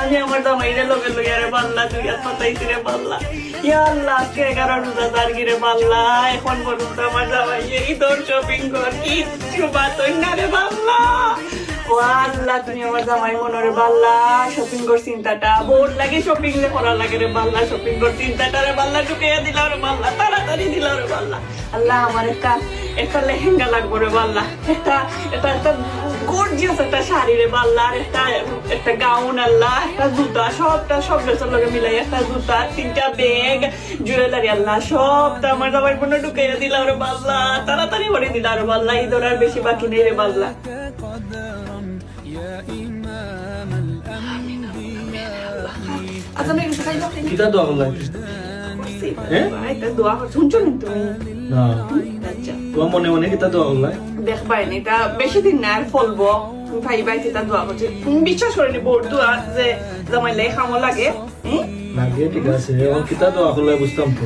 আমি আমার জামাইরে লগে লগে রে বাল্লা তুই আর পাতাইছি রে বাল্লা ইয়া আল্লাহ আজকে 11,000 গিরে বাল্লা এখন পর্যন্ত আমার জামাই এই তোর শপিং কর কিচ্ছু বাতই না রে বাল্লা ও আল্লাহ তুমি আমার জামাই মনে বাল্লা শপিং কর চিন্তাটা বোর্ড লাগে শপিং রে করা লাগে রে বাল্লা শপিং কর চিন্তাটা রে বাল্লা ঢুকাইয়া দিলাম রে বাল্লা তাড়াতাড়ি দিলাম রে বাল্লা আল্লাহ আমার একটা লেহেঙ্গা লাগবে রে বাল্লা একটা গর্জিয়াস একটা শাড়ি রে বাল্লা আর একটা গাউন আল্লাহ একটা জুতা সব ড্রেসের লগে মিলাই একটা জুতা 3টা ব্যাগ জুয়েলারি আল্লাহ সবটা আমার জামাই বোন ঢুকাইয়া দিলাম রে বাল্লা তাড়াতাড়ি ভরে দিলাম রে বাল্লা ঈদের আর বেশি বাকি নেই রে বাল্লা আচ্ছা আমি কিতা দোয়া করলাই দোয়া শুনছো না তুমি না আচ্ছা তোমার মনে মনে কিতা দোয়া করলাই দেখবাই না এটা বেশি দিন না আর ফলবো ভাই ভাই তা দোয়া করছে বিশ্বাস করিনি বোর্ড দোয়া যে জামাই লাই খামো লাগে লাগে ঠিক আছে কিতা দোয়া করলাই বুঝতাম তো